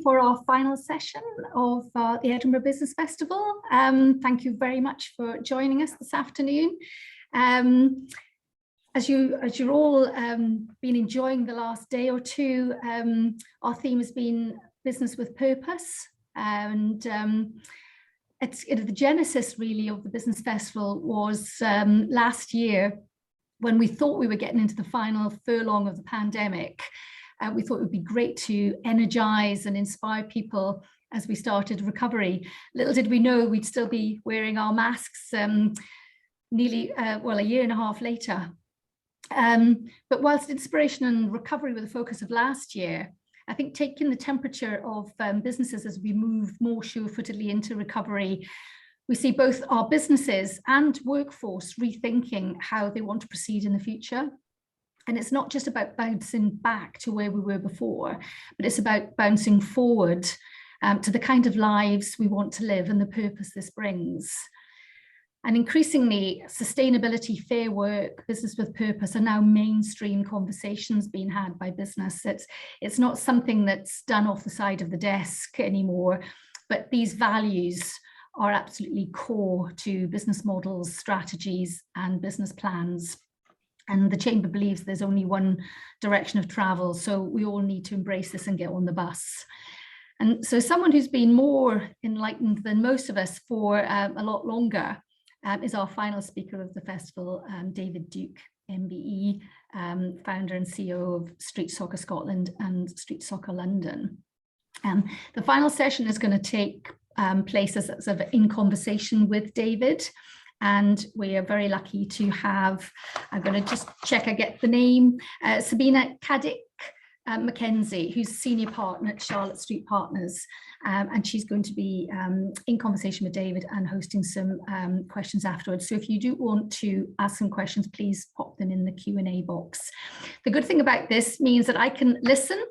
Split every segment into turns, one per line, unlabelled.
for our final session of the Edinburgh Business Festival. Thank you very much for joining us this afternoon. As you're all been enjoying the last day or two, our theme has been business with purpose, and the genesis really of the Business Festival was last year when we thought we were getting into the final furlong of the pandemic. We thought it would be great to energize and inspire people as we started recovery. Little did we know we'd still be wearing our masks nearly, well, a year and a half later. But whilst inspiration and recovery were the focus of last year, I think taking the temperature of businesses as we move more sure-footedly into recovery, we see both our businesses and workforce rethinking how they want to proceed in the future. And it's not just about bouncing back to where we were before, but it's about bouncing forward to the kind of lives we want to live and the purpose this brings. And increasingly, sustainability, fair work, business with purpose are now mainstream conversations being had by business. It's not something that's done off the side of the desk anymore, but these values are absolutely core to business models, strategies, and business plans. And the Chamber believes there's only one direction of travel, so we all need to embrace this and get on the bus. And so someone who's been more enlightened than most of us for a lot longer is our final speaker of the festival, David Duke, MBE, founder and CEO of Street Soccer Scotland and Street Soccer London. The final session is going to take place as sort of in conversation with David. And we are very lucky to have, I'm going to just check I get the name, Sabina Caddick Mackenzie, who's senior partner at Charlotte Street Partners. And she's going to be in conversation with David and hosting some questions afterwards. So if you do want to ask some questions, please pop them in the Q&A box. The good thing about this means that I can listen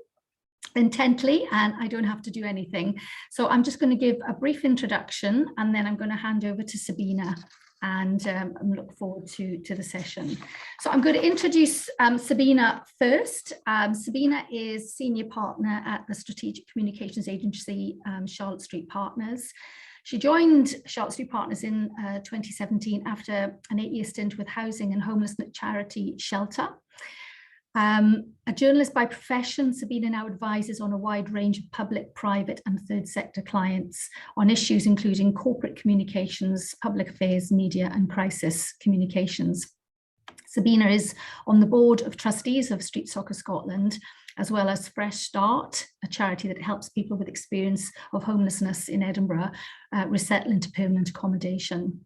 intently and I don't have to do anything. So I'm just going to give a brief introduction and then I'm going to hand over to Sabina. And I look forward to the session. So I'm going to introduce Sabina first. Sabina is senior partner at the strategic communications agency Charlotte Street Partners. She joined Charlotte Street Partners in 2017 after an 8-year stint with housing and homelessness charity Shelter. A journalist by profession, Sabina now advises on a wide range of public, private and third sector clients on issues including corporate communications, public affairs, media and crisis communications. Sabina is on the board of trustees of Street Soccer Scotland, as well as Fresh Start, a charity that helps people with experience of homelessness in Edinburgh resettle into permanent accommodation.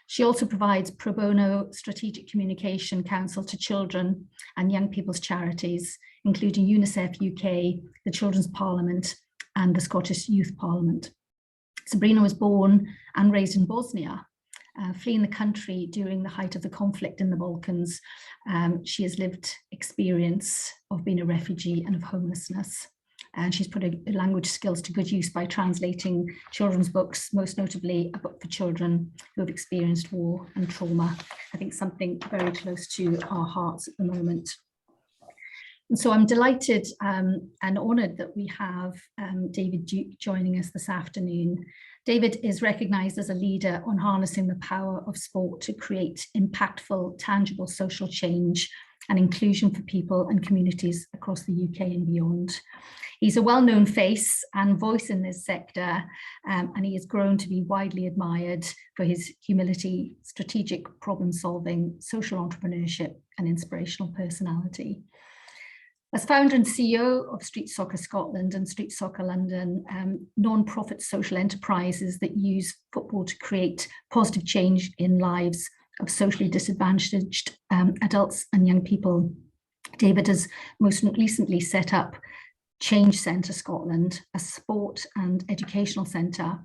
She also provides pro bono strategic communication counsel to children and young people's charities, including UNICEF UK, the Children's Parliament, and the Scottish Youth Parliament. Sabina was born and raised in Bosnia, fleeing the country during the height of the conflict in the Balkans. She has lived experience of being a refugee and of homelessness. And she's put her language skills to good use by translating children's books, most notably a book for children who have experienced war and trauma. I think something very close to our hearts at the moment. And so I'm delighted and honoured that we have David Duke joining us this afternoon. David is recognised as a leader on harnessing the power of sport to create impactful, tangible social change and inclusion for people and communities across the UK and beyond. He's a well-known face and voice in this sector, and he has grown to be widely admired for his humility, strategic problem solving, social entrepreneurship and inspirational personality. As founder and CEO of Street Soccer Scotland and Street Soccer London, non-profit social enterprises that use football to create positive change in lives of socially disadvantaged adults and young people, David has most recently set up Change Centre Scotland, a sport and educational centre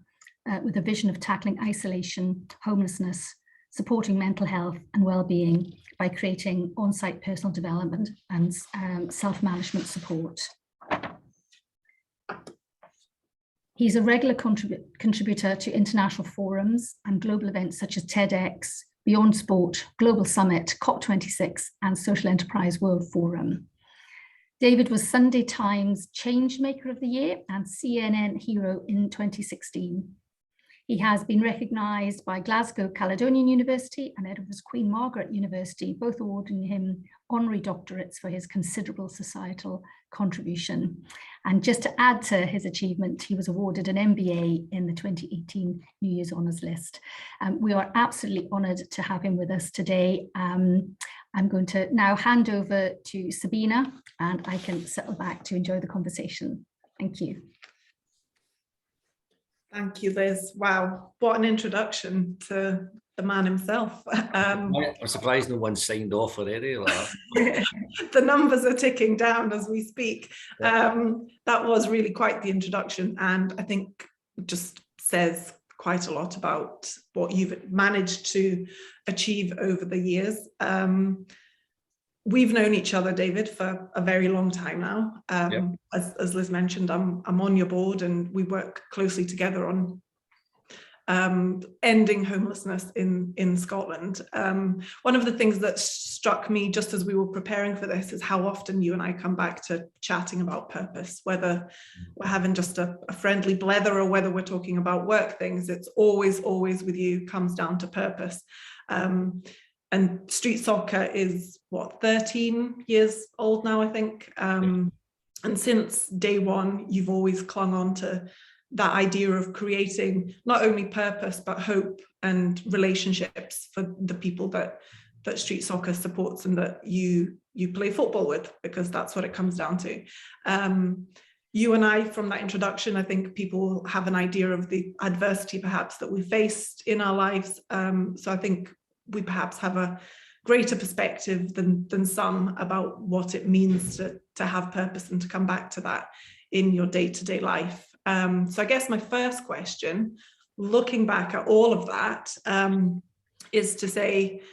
with a vision of tackling isolation, homelessness, supporting mental health and well-being by creating on-site personal development and self-management support. He's a regular contributor to international forums and global events such as TEDx, Beyond Sport, Global Summit, COP26 and Social Enterprise World Forum. David was Sunday Times Changemaker of the Year and CNN Hero in 2016. He has been recognised by Glasgow Caledonian University and Edinburgh's Queen Margaret University, both awarding him honorary doctorates for his considerable societal contribution. And just to add to his achievement, he was awarded an MBE in the 2018 New Year's Honours List. We are absolutely honoured to have him with us today. I'm going to now hand over to Sabina, and I can settle back to enjoy the conversation. Thank you.
Thank you, Liz. Wow, what an introduction to the man himself.
I'm surprised no one signed off already.
The numbers are ticking down as we speak. That was really quite the introduction, and I think just says quite a lot about what you've managed to achieve over the years. We've known each other, David, for a very long time now. As Liz mentioned, I'm on your board, and we work closely together on ending homelessness in Scotland. One of the things that struck me just as we were preparing for this is how often you and I come back to chatting about purpose, whether we're having just a friendly blether or whether we're talking about work things. It's always with you comes down to purpose. And street soccer is, what, 13 years old now, I think. And since day one, you've always clung on to that idea of creating not only purpose, but hope and relationships for the people that street soccer supports and that you play football with, because that's what it comes down to. You and I, from that introduction, I think people have an idea of the adversity perhaps that we faced in our lives. So I think we perhaps have a greater perspective than some about what it means to have purpose and to come back to that in your day-to-day life. So I guess my first question, looking back at all of that, is to say,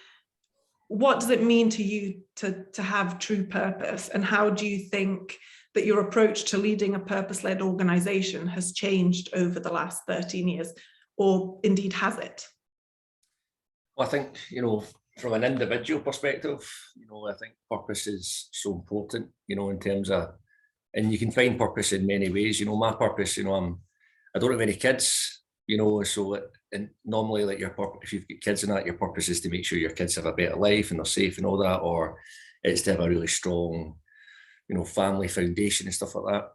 what does it mean to you to have true purpose, and how do you think that your approach to leading a purpose-led organisation has changed over the last 13 years, or indeed has it?
Well, I think, from an individual perspective, I think purpose is so important, in terms of, and you can find purpose in many ways. My purpose, I don't have any kids, so and normally, like, your purpose, if you've got kids and that, your purpose is to make sure your kids have a better life and they're safe and all that, or it's to have a really strong, family foundation and stuff like that.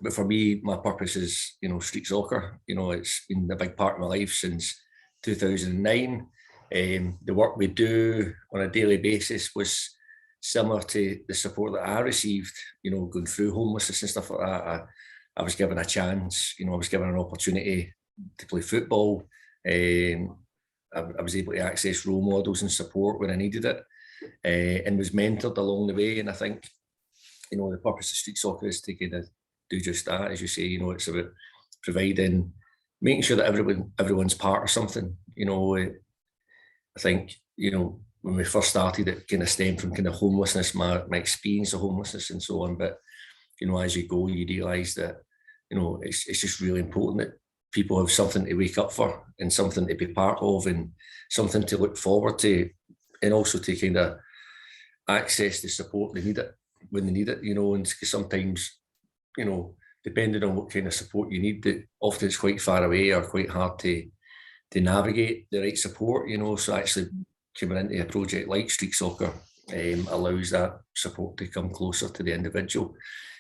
But for me, my purpose is, street soccer. It's been a big part of my life since 2009. The work we do on a daily basis was similar to the support that I received, going through homelessness and stuff like that. I was given a chance, I was given an opportunity to play football. I was able to access role models and support when I needed it, and was mentored along the way. And I think, the purpose of street soccer is to kind of do just that, as you say. It's about providing, making sure that everyone's part of something. I think, when we first started, it kind of stemmed from kind of homelessness, my experience of homelessness and so on. But, as you go, you realise that, it's just really important that people have something to wake up for and something to be part of and something to look forward to, and also to kind of access the support they need it when they need it, and sometimes, depending on what kind of support you need, that often it's quite far away or quite hard to navigate the right support, so actually coming into a project like street soccer allows that support to come closer to the individual.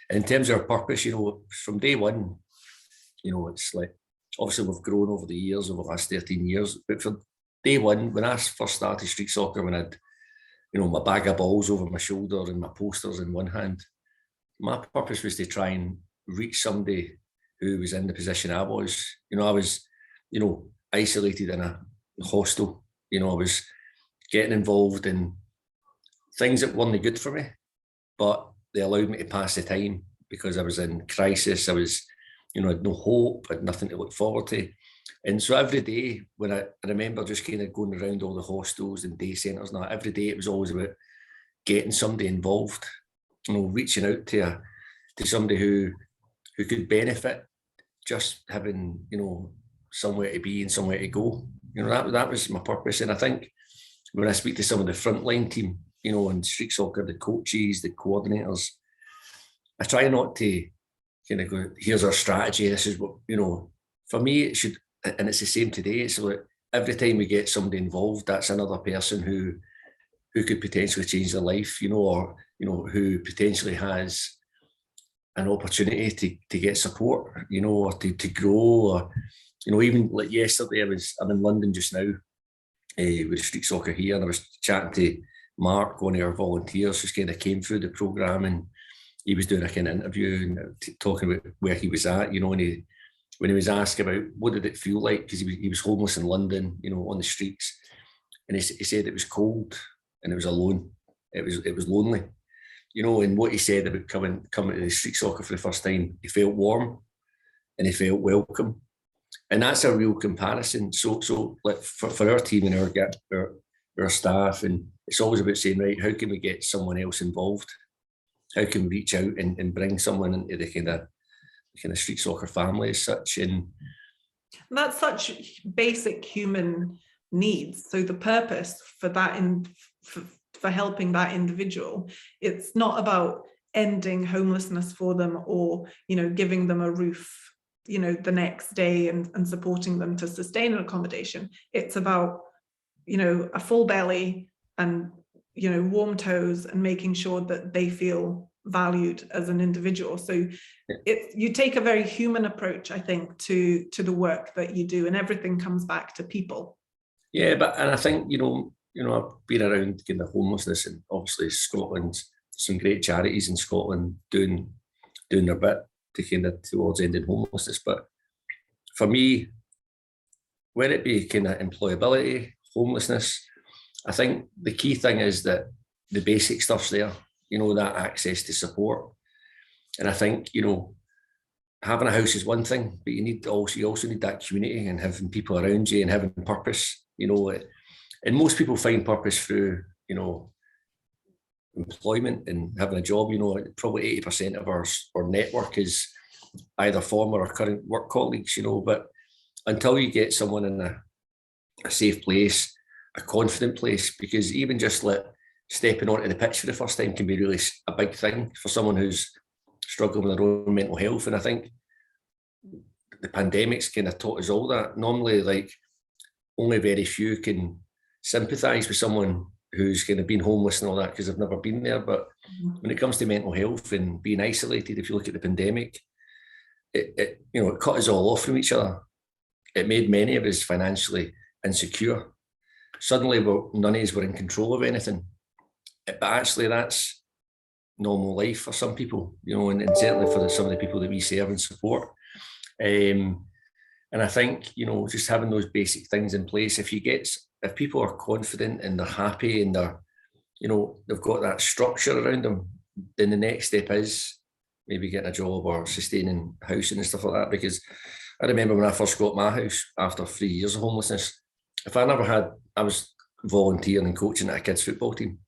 And in terms of our purpose, from day one, it's like, obviously we've grown over the years, over the last 13 years, but from day one, when I first started street soccer, when I had, my bag of balls over my shoulder and my posters in one hand, my purpose was to try and reach somebody who was in the position I was. I was, isolated in a hostel. I was getting involved in things that weren't good for me, but they allowed me to pass the time because I was in crisis. I was, had no hope, had nothing to look forward to. And so every day, when I remember just kind of going around all the hostels and day centres and that, every day it was always about getting somebody involved, reaching out to somebody who could benefit, just having, somewhere to be and somewhere to go. That was my purpose. And I think when I speak to some of the frontline team, in street soccer, the coaches, the coordinators, I try not to kind of go, here's our strategy, this is what, you know, for me it should, and it's the same today. So like every time we get somebody involved, that's another person who could potentially change their life, you know, or, you know, who potentially has an opportunity to get support, you know, or to grow, or, you know, even like yesterday, I'm in London just now with street soccer here, and I was chatting to Mark, one of our volunteers, who's kind of came through the programme, and he was doing a kind of interview and talking about where he was at, you know, and when he was asked about what did it feel like, because he was homeless in London, you know, on the streets, and he said it was cold and it was alone, it was lonely. You know, and what he said about coming to the street soccer for the first time, he felt warm and he felt welcome. And that's a real comparison. So like for our team and our staff, and it's always about saying, right, how can we get someone else involved? How can we reach out and bring someone into the kind of street soccer family as such? And
that's such basic human needs. So the purpose for that, for helping that individual, it's not about ending homelessness for them, or, you know, giving them a roof, you know, the next day and supporting them to sustain an accommodation. It's about, you know, a full belly and, you know, warm toes, and making sure that they feel valued as an individual. So you take a very human approach, I think, to the work that you do, and everything comes back to people.
Yeah, and I think, you know, I've been around kind of homelessness, and obviously Scotland, some great charities in Scotland doing their bit to kind of towards ending homelessness. But for me, whether it be kind of employability, homelessness, I think the key thing is that the basic stuff's there, you know, that access to support. And I think, you know, having a house is one thing, but you also need that community and having people around you and having purpose, you know. And most people find purpose through, you know, employment and having a job. You know, probably 80% of our network is either former or current work colleagues, you know. But until you get someone in a safe place, a confident place, because even just stepping onto the pitch for the first time can be really a big thing for someone who's struggling with their own mental health. And I think the pandemic's kind of taught us all that. Normally, like, only very few can sympathise with someone who's kind of been homeless and all that, because they've never been there. But when it comes to mental health and being isolated, if you look at the pandemic, it you know, it cut us all off from each other. It made many of us financially insecure. Suddenly, none of us were in control of anything. But actually, that's normal life for some people, you know, and certainly for some of the people that we serve and support. And I think, you know, just having those basic things in place, if people are confident and they're happy and they're, you know, they've got that structure around them, then the next step is maybe getting a job or sustaining housing and stuff like that. Because I remember when I first got my house after 3 years of homelessness, I was volunteering and coaching at a kids' football team.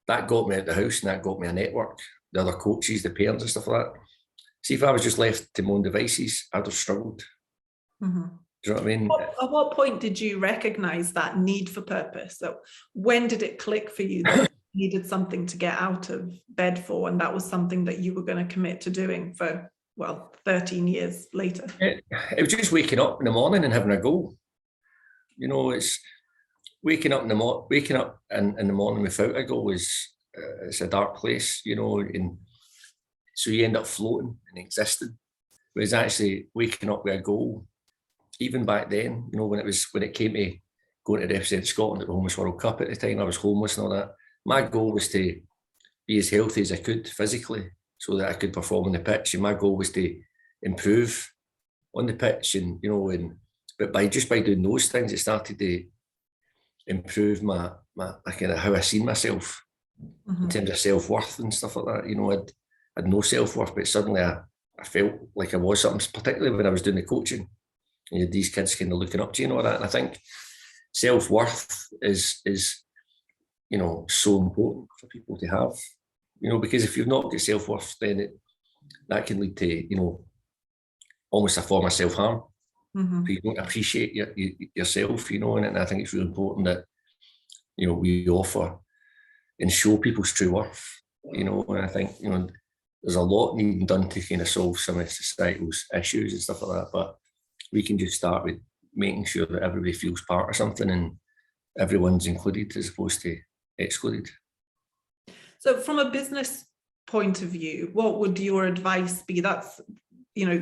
That got me out the house, and that got me a network, the other coaches, the parents and stuff like that. See, if I was just left to my own devices, I'd have struggled.
Mm-hmm.
Do you know what I mean?
At what point did you recognise that need for purpose? So when did it click for you that you needed something to get out of bed for, and that was something that you were going to commit to doing for, well, 13 years later?
It was just waking up in the morning and having a goal. You know, it's waking up in the morning without a goal it's a dark place, you know, and so you end up floating and existing. Whereas actually waking up with a goal, even back then, you know, when it came to going to represent Scotland at the Homeless World Cup at the time, I was homeless and all that. My goal was to be as healthy as I could physically, so that I could perform on the pitch. And my goal was to improve on the pitch, and, you know, but by doing those things, it started to improve my kind of how I seen myself in terms of self-worth and stuff like that. You know, I'd no self-worth, but suddenly I felt like I was something, particularly when I was doing the coaching. You know, these kids kind of looking up to you and all that. And I think self-worth is, you know, so important for people to have, you know, because if you've not got self-worth, then that can lead to, you know, almost a form of self-harm. You don't appreciate yourself, you know, and I think it's really important that, you know, we offer and show people's true worth, you know. And I think, you know, there's a lot needing done to kind of solve some of societal's issues and stuff like that. But we can just start with making sure that everybody feels part of something and everyone's included as opposed to excluded.
So from a business point of view, what would your advice be? That's,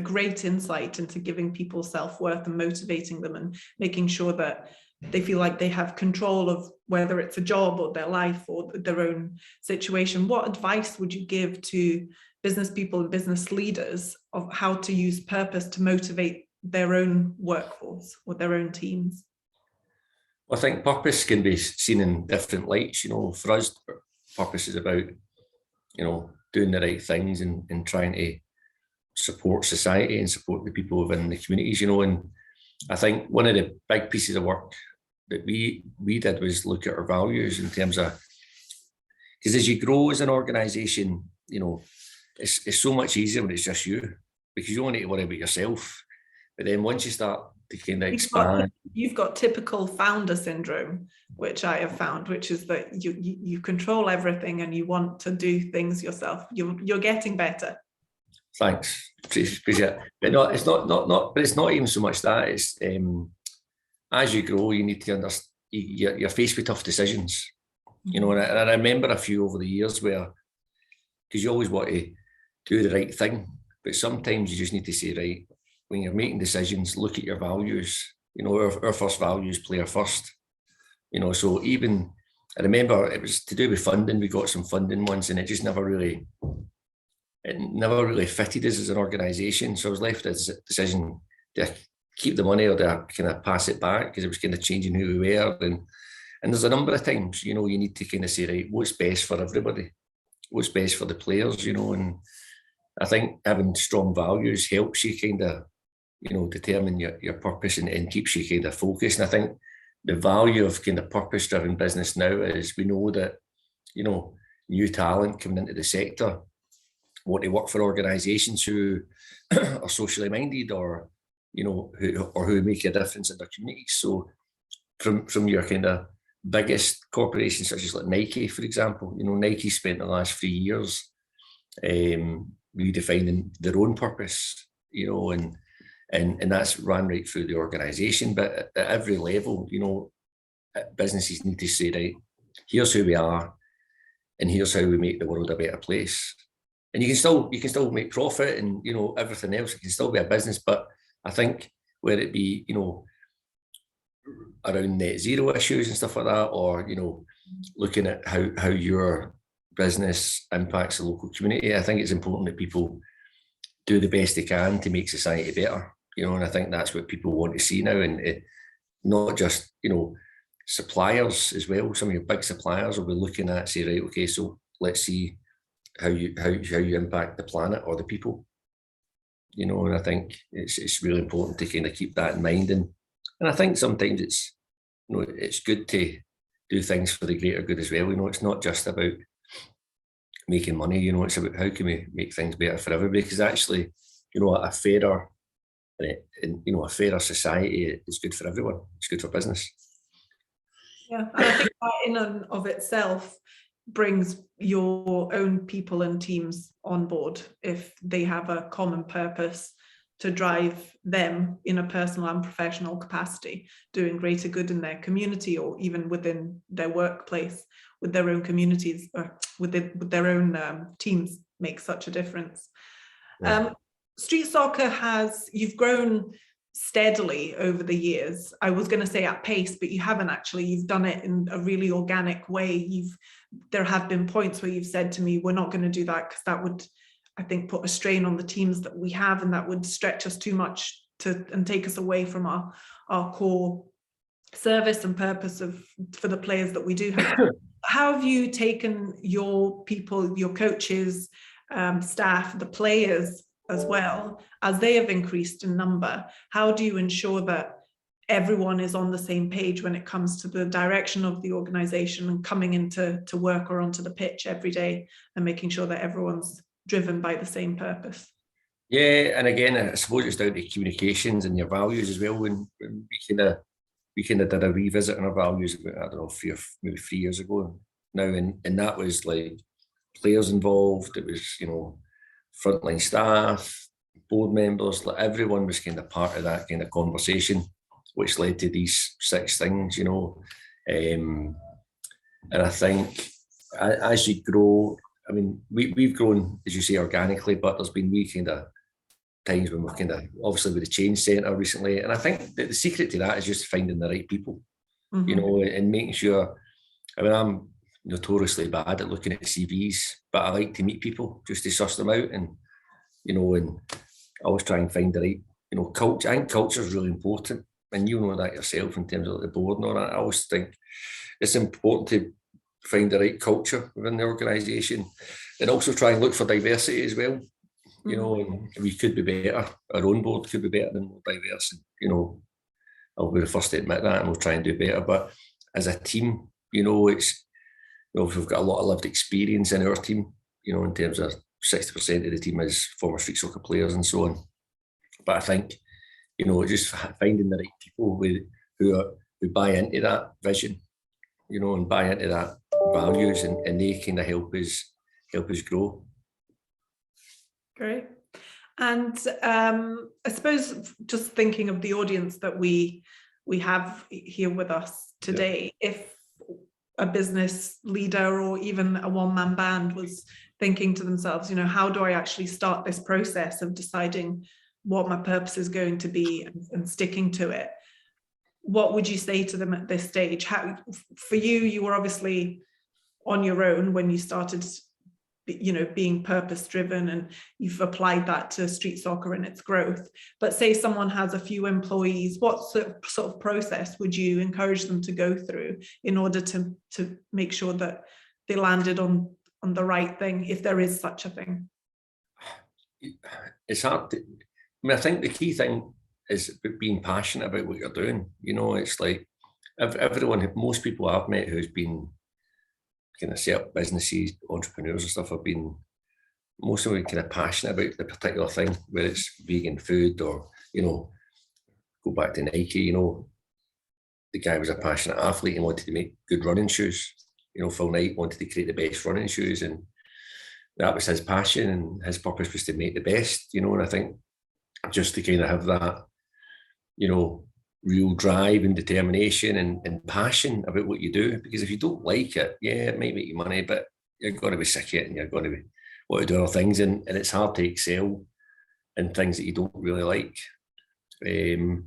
great insight into giving people self-worth and motivating them and making sure that they feel like they have control of whether it's a job or their life or their own situation. What advice would you give to business people and business leaders of how to use purpose to motivate their own workforce or their own teams?
Well, I think purpose can be seen in different lights. For us, purpose is about, doing the right things and trying to support society and support the people within the communities, and I think one of the big pieces of work that we did was look at our values in terms of, because as you grow as an organisation, it's so much easier when it's just you, because you only need to worry about yourself. But then once you start to kind of expand,
you've got typical founder syndrome, which I have found, which is that you control everything and you want to do things yourself. You're getting better.
Thanks. But no, it's not. But it's not even so much that. It's as you grow, you need to understand. You're faced with tough decisions, And I remember a few over the years where, because you always want to do the right thing, but sometimes you just need to say, right, when you're making decisions, look at your values. Our first values play our first. So even I remember it was to do with funding. We got some funding once, and it just never really fitted us as an organisation. So I was left with a decision to keep the money or to kind of pass it back, because it was kind of changing who we were. And there's a number of times, you need to kind of say, right, what's best for everybody? What's best for the players, And I think having strong values helps you kind of, determine your purpose and keeps you kind of focused. And I think the value of kind of purpose-driven business now is we know that, new talent coming into the sector want to work for organisations who are socially minded or, who make a difference in their communities. So from your kind of biggest corporations, such as like Nike, for example, Nike spent the last 3 years redefining their own purpose, and that's ran right through the organisation. But at every level, businesses need to say, right, here's who we are, and here's how we make the world a better place. And you can still make profit and everything else. It can still be a business, but I think whether it be around net zero issues and stuff like that, or looking at how your business impacts the local community, I think it's important that people do the best they can to make society better. And I think that's what people want to see now, and not just suppliers as well. Some of your big suppliers will be looking at, say, right, okay, so let's see how you impact the planet or the people. And I think it's really important to kind of keep that in mind. And I think sometimes it's it's good to do things for the greater good as well. It's not just about making money. It's about how can we make things better for everybody. Because actually, a fairer society is good for everyone. It's good for business.
Yeah, and I think that in and of itself brings your own people and teams on board if they have a common purpose to drive them in a personal and professional capacity, doing greater good in their community or even within their workplace, with their own communities, or with their own teams, makes such a difference. Yeah. Street soccer you've grown steadily over the years. I was going to say at pace, but you haven't actually. You've done it in a really organic way. There have been points where you've said to me, we're not going to do that because that would, I think, put a strain on the teams that we have, and that would stretch us too much and take us away from our core service and purpose for the players that we do have. How have you taken your people, your coaches, staff, the players as well, as they have increased in number? How do you ensure that everyone is on the same page when it comes to the direction of the organisation and coming into work or onto the pitch every day and making sure that everyone's driven by the same purpose?
Yeah, and again, I suppose it's down to communications and your values as well. When we kind of did a revisit on our values about, I don't know, maybe 3 years ago now, and that was like players involved. It was frontline staff, board members, like everyone was kind of part of that kind of conversation, which led to these 6 things, you know. And I think as you grow, I mean, we've grown, as you say, organically, but there's been wee kind of times when we've kind of, obviously with the change centre recently, and I think that the secret to that is just finding the right people, you know, and making sure, I mean, I'm notoriously bad at looking at CVs, but I like to meet people just to suss them out, and, you know, and I always try and find the right, you know, culture. I think culture is really important, and you know that yourself in terms of the board and all that. I always think it's important to find the right culture within the organisation, and also try and look for diversity as well. You know, and we could be better. Our own board could be better and more diverse. And, you know, I'll be the first to admit that, and we'll try and do better. But as a team, you know, it's, you know, we've got a lot of lived experience in our team, you know, in terms of 60% of the team is former street soccer players and so on. But I think, you know, just finding the right people who buy into that vision, you know, and buy into that values, and they kind of help us grow.
Great. And I suppose just thinking of the audience that we have here with us today, if a business leader or even a one-man band was thinking to themselves, you know, how do I actually start this process of deciding what my purpose is going to be and sticking to it, what would you say to them at this stage? How, for you were obviously on your own when you started, you know, being purpose driven, and you've applied that to street soccer and its growth. But say someone has a few employees, what sort of process would you encourage them to go through in order to make sure that they landed on the right thing, if there is such a thing?
It's hard to, I mean, I think the key thing is being passionate about what you're doing. You know, it's like everyone, most people I've met who's been kind of set up businesses, entrepreneurs and stuff, have been, most of them kind of passionate about the particular thing, whether it's vegan food or, you know, go back to Nike, you know, the guy was a passionate athlete and wanted to make good running shoes. You know, Phil Knight wanted to create the best running shoes, and that was his passion, and his purpose was to make the best, you know. And I think just to kind of have that, you know, real drive and determination and passion about what you do, because if you don't like it, yeah, it might make you money, but you're going to be sick of it, and you're going to be want to do other things, and it's hard to excel in things that you don't really like. You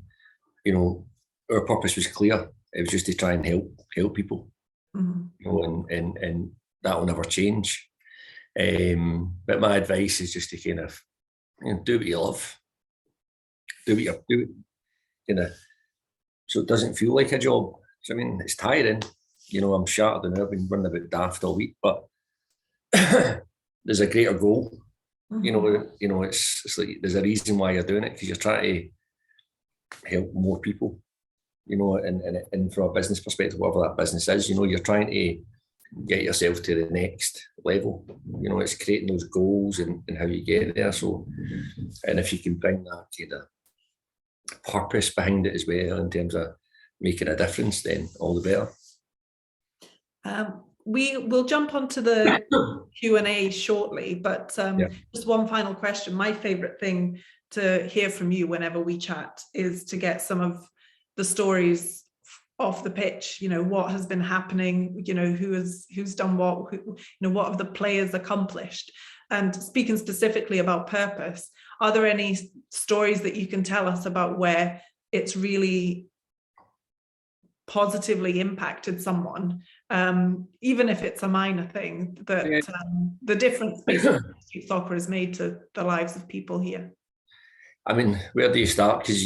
know, our purpose was clear. It was just to try and help people, you know, and that will never change. But my advice is just to kind of, you know, do what you love, do it, you know, so it doesn't feel like a job. So, I mean, it's tiring. You know, I'm shattered and I've been running about daft all week, but there's a greater goal. You know, it's like there's a reason why you're doing it, because you're trying to help more people. You know, and from a business perspective, whatever that business is, you know, you're trying to get yourself to the next level. You know, it's creating those goals and how you get there. So, and if you can bring that kind of purpose behind it as well in terms of making a difference, then all the better.
We will jump onto the Q&A shortly, but just one final question. My favorite thing to hear from you whenever we chat is to get some of the stories off the pitch. You know, what has been happening, you know, who's done what, you know, what have the players accomplished? And speaking specifically about purpose, are there any stories that you can tell us about where it's really positively impacted someone, even if it's a minor thing, that the difference basically soccer has made to the lives of people here?
I mean, where do you start? Because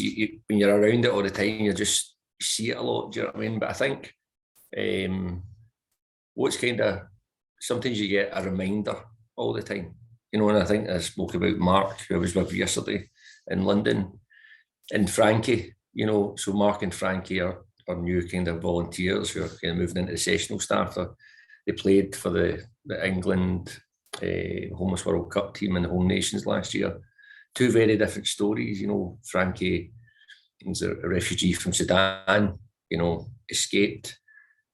when you're around it all the time, you see it a lot, do you know what I mean? But I think what's kind of, sometimes you get a reminder all the time, you know, and I think I spoke about Mark, who I was with yesterday in London, and Frankie, you know, so Mark and Frankie are new kind of volunteers who are kind of moving into the sessional staff. They played for the England Homeless World Cup team in the Home Nations last year. Two very different stories, you know. Frankie was a refugee from Sudan, you know, escaped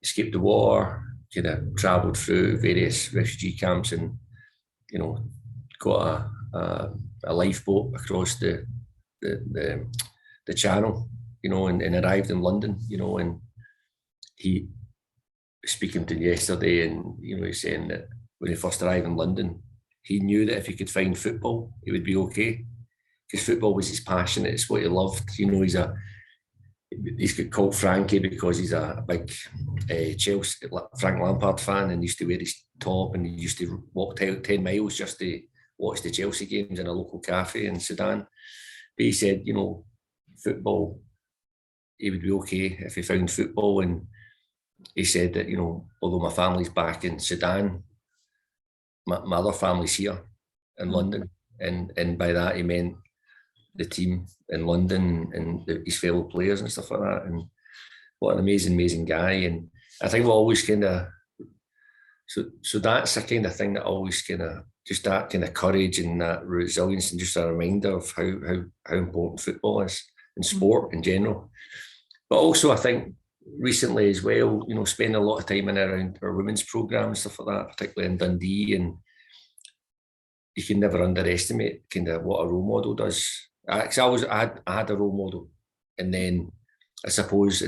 the war, kind of travelled through various refugee camps and, you know, got a lifeboat across the channel, you know, and arrived in London, you know, and he speaking to him yesterday, and you know, he's saying that when he first arrived in London, he knew that if he could find football, he would be okay, because football was his passion. It's what he loved. You know, he's got called Frankie because he's a big Chelsea, Frank Lampard fan, and used to wear his top, and he used to walk 10 miles just to watch the Chelsea games in a local cafe in Sudan. But he said, you know, football, he would be okay if he found football. And he said that, you know, although my family's back in Sudan, my other family's here in London. And by that he meant the team in London and his fellow players and stuff like that. And what an amazing guy. And I think we always kind of, so that's the kind of thing that always kind of, just that kind of courage and that resilience, and just a reminder of how important football is and sport in general. But also I think recently as well, you know, spending a lot of time in and around our women's programme and stuff like that, particularly in Dundee, and you can never underestimate kind of what a role model does. Because I had a role model, and then I suppose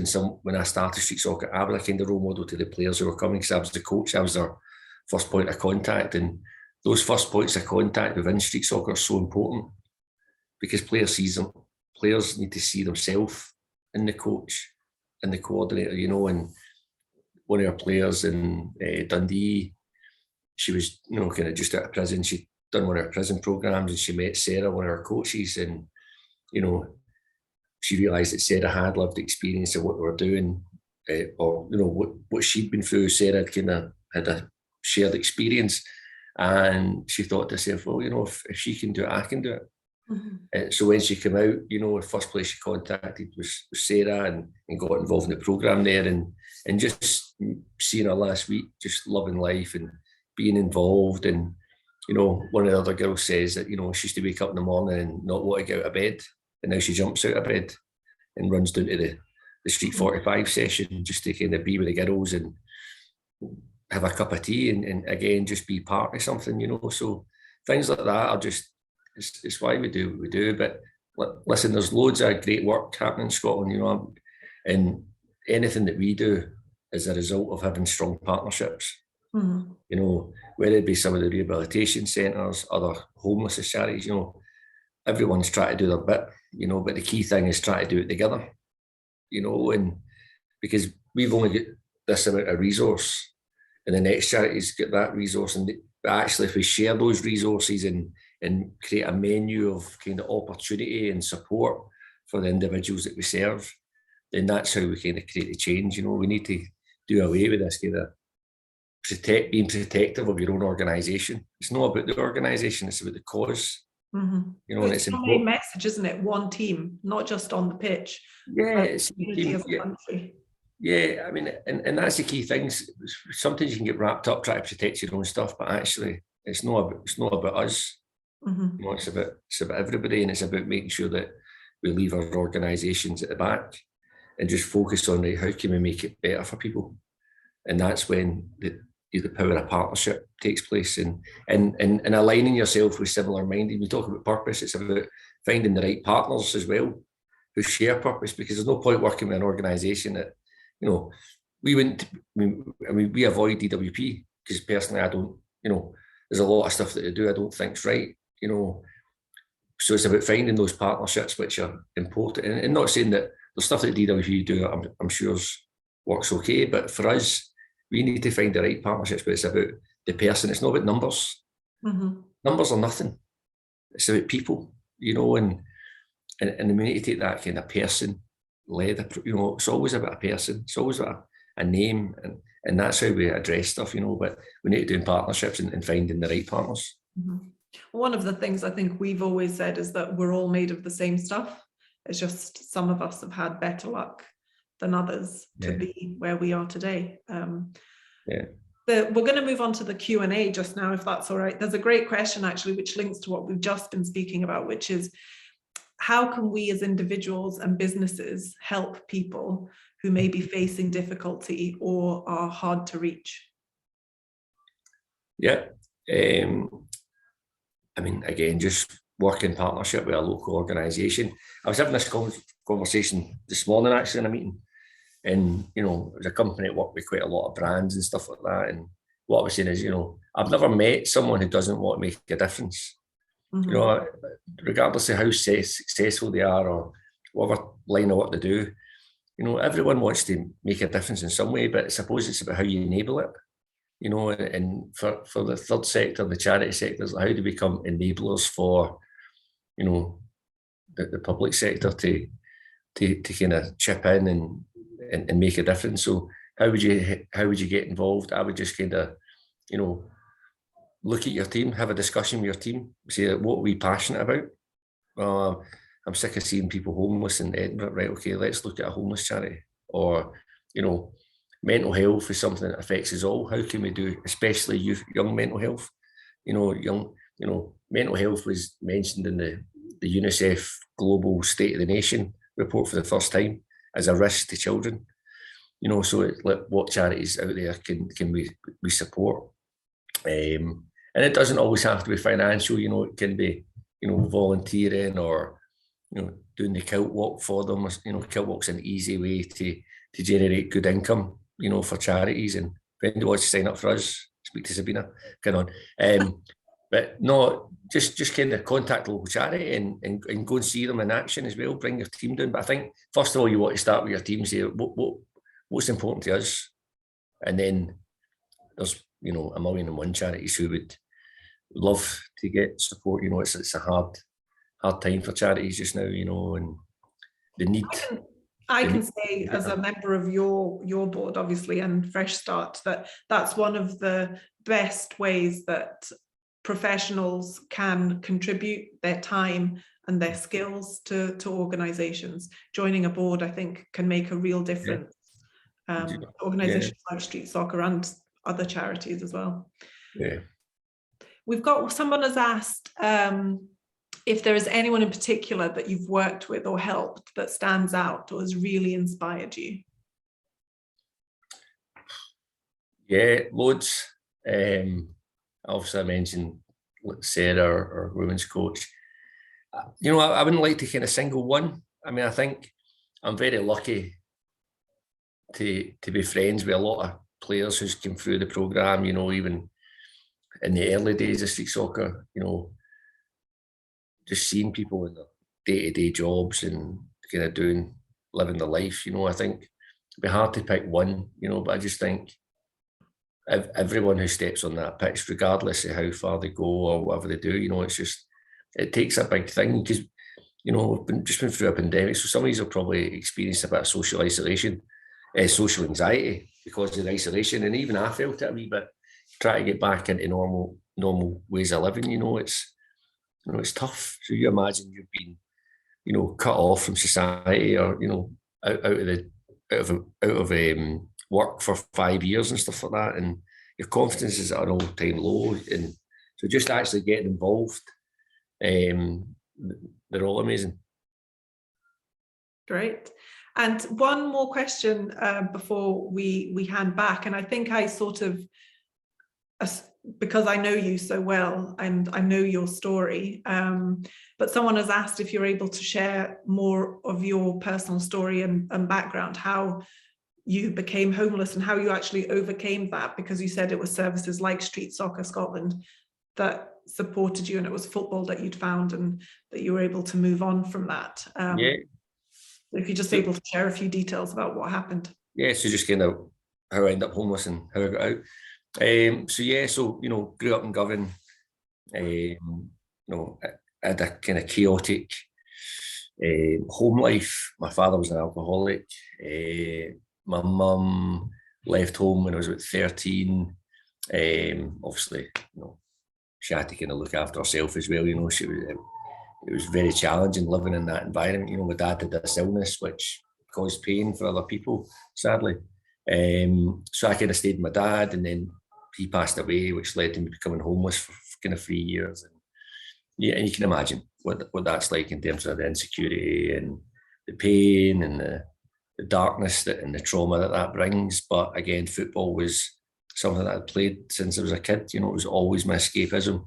when I started street soccer, I was a kind of role model to the players who were coming, because I was the coach, I was their first point of contact, and those first points of contact within street soccer are so important, because players need to see themselves in the coach and the coordinator, you know. And one of our players in Dundee, she was, you know, kind of just out of prison. She'd done one of her prison programs, and she met Sarah, one of her coaches, and, you know, she realised that Sarah had lived experience of what we were doing, or, you know, what she'd been through. Sarah kind of had a shared experience, and she thought to herself, well, you know, if she can do it, I can do it. So when she came out, you know, the first place she contacted was Sarah, and got involved in the programme there, and just seeing her last week, just loving life and being involved. And, you know, one of the other girls says that, you know, she used to wake up in the morning and not want to get out of bed, and now she jumps out of bed and runs down to the Street 45 session just to kind of be with the girls and have a cup of tea and again, just be part of something, you know. So things like that are just, it's why we do what we do. But listen, there's loads of great work happening in Scotland, you know, and anything that we do is a result of having strong partnerships. You know, whether it be some of the rehabilitation centres, other homeless charities, you know, everyone's trying to do their bit, you know, but the key thing is trying to do it together, you know. And because we've only got this amount of resource, and the next charities get that resource, and actually if we share those resources and create a menu of kind of opportunity and support for the individuals that we serve, then that's how we kind of create the change. You know, we need to do away with this kind of being protective of your own organisation. It's not about the organisation, it's about the cause. You know, and it's
a main message, isn't it? One team, not just on the pitch.
Yeah, it's unity of the country. Yeah, I mean, and that's the key things. Sometimes you can get wrapped up trying to protect your own stuff, but actually, it's not about us. You know, it's about everybody, and it's about making sure that we leave our organisations at the back and just focus on, right, how can we make it better for people? And that's when the power of partnership takes place, and aligning yourself with similar minded. We talk about purpose, it's about finding the right partners as well who share purpose, because there's no point working with an organisation that, you know, we avoid DWP because personally I don't, you know, there's a lot of stuff that they do I don't think's right, you know. So it's about finding those partnerships which are important, and not saying that the stuff that DWP do I'm sure works okay, but for us, we need to find the right partnerships. But it's about the person. It's not about numbers. Numbers are nothing. It's about people, you know, and we need to take that kind of person-led, you know, it's always about a person. It's always about a name, and that's how we address stuff, you know. But we need to do in partnerships and finding the right partners.
One of the things I think we've always said is that we're all made of the same stuff. It's just some of us have had better luck than others to be where we are today. We're going to move on to the Q&A just now, if that's all right. There's a great question actually which links to what we've just been speaking about, which is, how can we as individuals and businesses help people who may be facing difficulty or are hard to reach?
I mean, again, just work in partnership with a local organisation. I was having this conversation this morning actually in a meeting, and there's a company that work with quite a lot of brands and stuff like that. And what I was saying is, I've never met someone who doesn't want to make a difference.
Mm-hmm.
Regardless of how successful they are or whatever line of work they do, everyone wants to make a difference in some way, but I suppose it's about how you enable it. And for the third sector, the charity sectors, how do we become enablers for, the public sector to kind of chip in and make a difference? So how would you get involved? I would just kind of, look at your team, have a discussion with your team, say what are we passionate about. I'm sick of seeing people homeless in Edinburgh. Right, okay, let's look at a homeless charity. Or, mental health is something that affects us all. How can we do, especially young mental health? Mental health was mentioned in the UNICEF Global State of the Nation report for the first time as a risk to children. So what charities out there can we support? And it doesn't always have to be financial. It can be, volunteering or, doing the kilt walk for them. Kilt walk's an easy way to generate good income, for charities. And if anyone wants to sign up for us, speak to Sabina, get on. But no, just kind of contact the local charity and go and see them in action as well. Bring your team down. But I think first of all, you want to start with your team. Say what's important to us, and then there's a million and one charities who would love to get support. It's a hard time for charities just now. And the need.
I can say as a member of your board, obviously, and Fresh Start, that's one of the best ways that professionals can contribute their time and their skills to organisations. Joining a board, I think, can make a real difference. Organisations like Street Soccer and other charities as well.
Yeah.
We've got, someone has asked if there is anyone in particular that you've worked with or helped that stands out or has really inspired you.
Yeah, loads. Obviously I mentioned Sarah, our women's coach. I wouldn't like to kind of single one. I mean, I think I'm very lucky to be friends with a lot of players who's come through the programme, even in the early days of street soccer, just seeing people in their day-to-day jobs and kind of living their life, I think it'd be hard to pick one, but I just think everyone who steps on that pitch, regardless of how far they go or whatever they do, it takes a big thing because, we've just been through a pandemic, so some of these have probably experienced a bit of social isolation, social anxiety because of the isolation, and even I felt it a wee bit. Try to get back into normal ways of living, it's tough. So you imagine you've been, cut off from society or, out of work for 5 years and stuff like that, and your confidence is at an all-time low. And so just actually getting involved, they're all amazing.
Great. And one more question before we hand back, and I think I sort of, because I know you so well and I know your story, but someone has asked if you're able to share more of your personal story and background, how you became homeless and how you actually overcame that, because you said it was services like Street Soccer Scotland that supported you and it was football that you'd found and that you were able to move on from that. If you're just able to share a few details about what happened.
Yeah, so just kind of how I ended up homeless and how I got out. So grew up in Govan. I had a kind of chaotic home life. My father was an alcoholic. My mum left home when I was about 13. Obviously, she had to kind of look after herself as well. It was very challenging living in that environment. My dad had this illness which caused pain for other people, sadly. So I kind of stayed with my dad, and then he passed away, which led to me becoming homeless for kind of 3 years. And and you can imagine what that's like in terms of the insecurity and the pain and the darkness and the trauma that brings. But again, football was something that I played since I was a kid. It was always my escapism.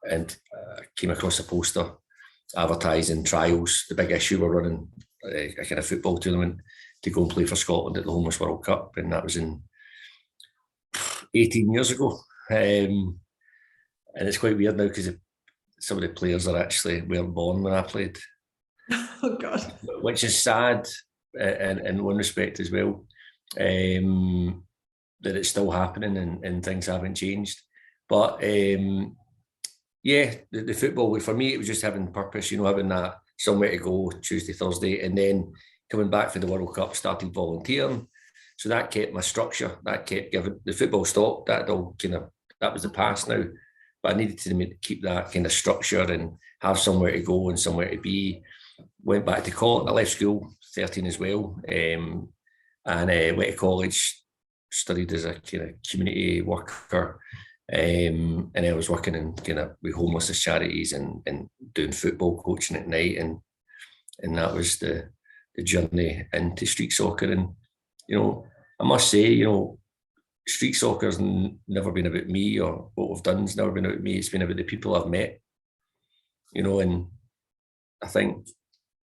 and came across a poster advertising trials, the big issue we're running, a kind of football tournament to go and play for Scotland at the Homeless World Cup, and that was in 18 years ago. And it's quite weird now because some of the players are actually weren't born when I played.
Oh God.
Which is sad in one respect as well, that it's still happening and things haven't changed. But yeah, the football, for me, it was just having purpose, having that somewhere to go Tuesday, Thursday, and then coming back for the World Cup, started volunteering. So that kept my structure, that kept giving, the football stopped, that was the past now. But I needed to keep that kind of structure and have somewhere to go and somewhere to be. Went back to college, I left school 13 as well, and went to college, studied as a kind of community worker, and I was working in kind of with homelessness charities and doing football coaching at night, and that was the journey into street soccer. And I must say, street soccer's never been about me, or what we've done's never been about me. It's been about the people I've met, and I think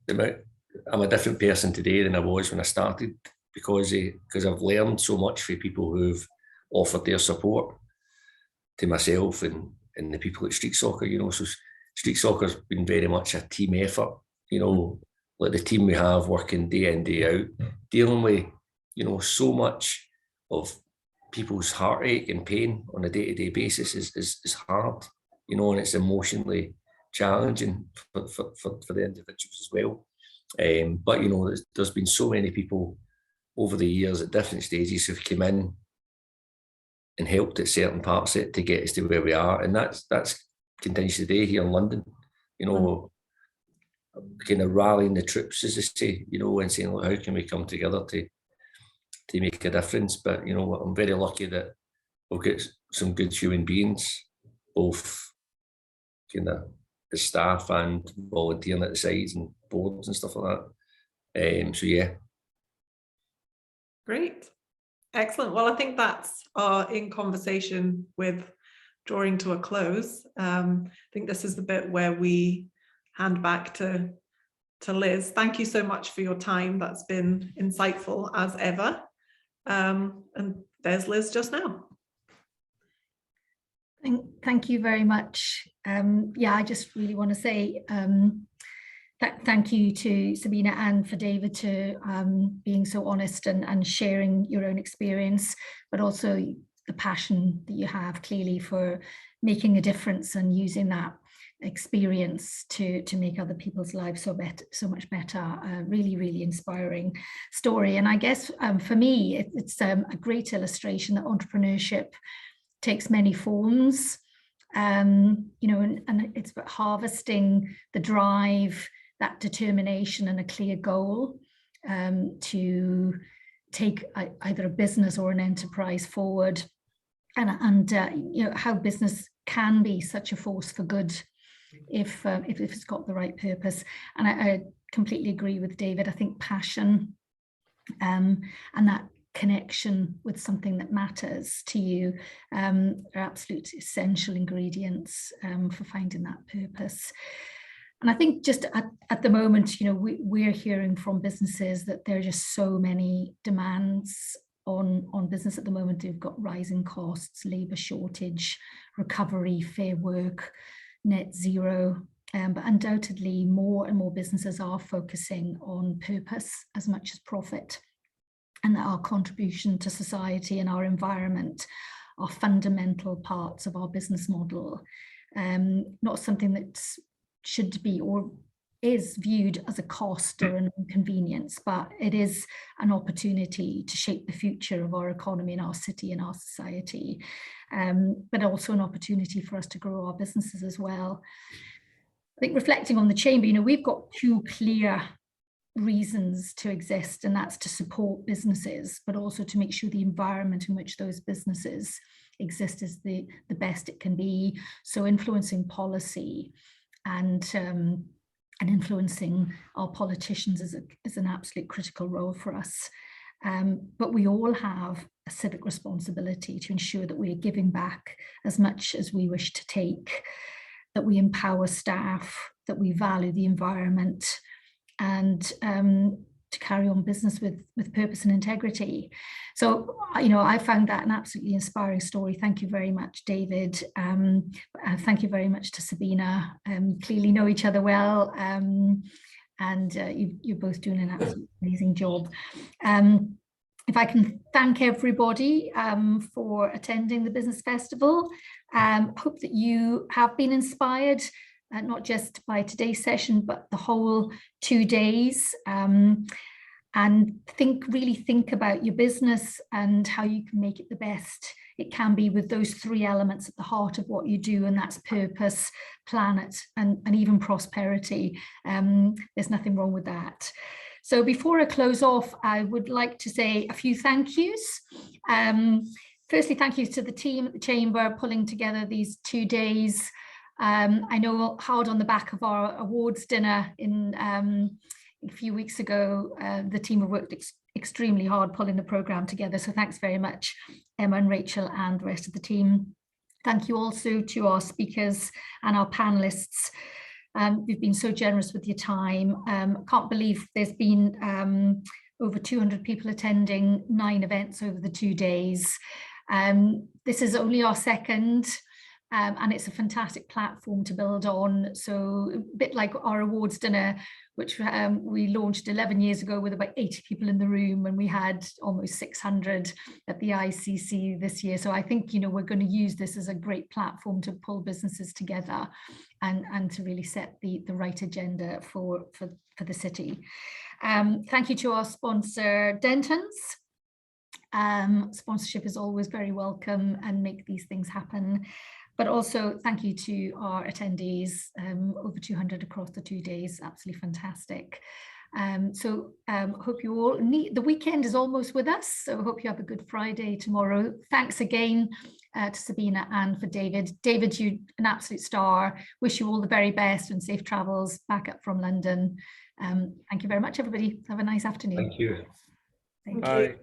I'm a different person today than I was when I started because I've learned so much from people who've offered their support to myself and the people at street soccer. So street soccer's been very much a team effort. Like the team we have working day in, day out, dealing with so much of people's heartache and pain on a day-to-day basis is hard, and it's emotionally challenging for the individuals as well. But there's been so many people over the years at different stages who've come in and helped at certain parts of it to get us to where we are, and that's continues today here in London. Kind of rallying the troops, as they say, and saying, look, how can we come together to make a difference? But I'm very lucky that we've got some good human beings, both kind of the staff and volunteering at the sides and boards and stuff like that. So yeah.
Great. Excellent. Well, I think that's our in conversation with drawing to a close. I think this is the bit where we hand back to Liz. Thank you so much for your time. That's been insightful as ever. And there's Liz just now.
Thank you very much. I just really want to say thank you to Sabina and for David to being so honest and sharing your own experience, but also the passion that you have clearly for making a difference and using that experience to make other people's lives so much better. Really, really inspiring story. And I guess for me, it's a great illustration that entrepreneurship takes many forms, and it's about harvesting the drive, that determination and a clear goal to take either a business or an enterprise forward, and how business can be such a force for good if it's got the right purpose. And I completely agree with David. I think passion and that connection with something that matters to you are absolute essential ingredients for finding that purpose. And I think just at the moment, we're hearing from businesses that there are just so many demands on business at the moment. They've got rising costs, labour shortage, recovery, fair work, net zero. But undoubtedly more and more businesses are focusing on purpose as much as profit, and that our contribution to society and our environment are fundamental parts of our business model. Not something that should be or is viewed as a cost or an inconvenience, but it is an opportunity to shape the future of our economy and our city and our society, but also an opportunity for us to grow our businesses as well. I think reflecting on the chamber, we've got two clear reasons to exist, and that's to support businesses, but also to make sure the environment in which those businesses exist is the best it can be. So influencing policy and influencing our politicians is an absolute critical role for us. But we all have a civic responsibility to ensure that we're giving back as much as we wish to take. that we empower staff, that we value the environment, and to carry on business with purpose and integrity. So, I found that an absolutely inspiring story. Thank you very much, David. Thank you very much to Sabina. Clearly know each other well, and you're both doing an absolutely amazing job. If I can thank everybody for attending the Business Festival. Hope that you have been inspired, not just by today's session, but the whole 2 days. And really think about your business and how you can make it the best it can be, with those 3 elements at the heart of what you do, and that's purpose, planet, and even prosperity. There's nothing wrong with that. So before I close off, I would like to say a few thank yous. Firstly, thank you to the team at the Chamber pulling together these 2 days. I know hard on the back of our awards dinner a few weeks ago, the team have worked extremely hard pulling the programme together. So thanks very much, Emma and Rachel and the rest of the team. Thank you also to our speakers and our panellists. You've been so generous with your time. Can't believe there's been over 200 people attending 9 events over the 2 days. This is only our second, and it's a fantastic platform to build on. So a bit like our awards dinner, which we launched 11 years ago with about 80 people in the room, and we had almost 600 at the ICC this year. So I think, we're going to use this as a great platform to pull businesses together and to really set the right agenda for the city. Thank you to our sponsor, Denton's. Sponsorship is always very welcome and make these things happen. But also thank you to our attendees, over 200 across the 2 days, absolutely fantastic. Hope you all, the weekend is almost with us, so hope you have a good Friday tomorrow. Thanks again to Sabina and for David. David, you're an absolute star. Wish you all the very best and safe travels back up from London. Thank you very much, everybody. Have a nice afternoon.
Thank you.
Thank
Bye.
you.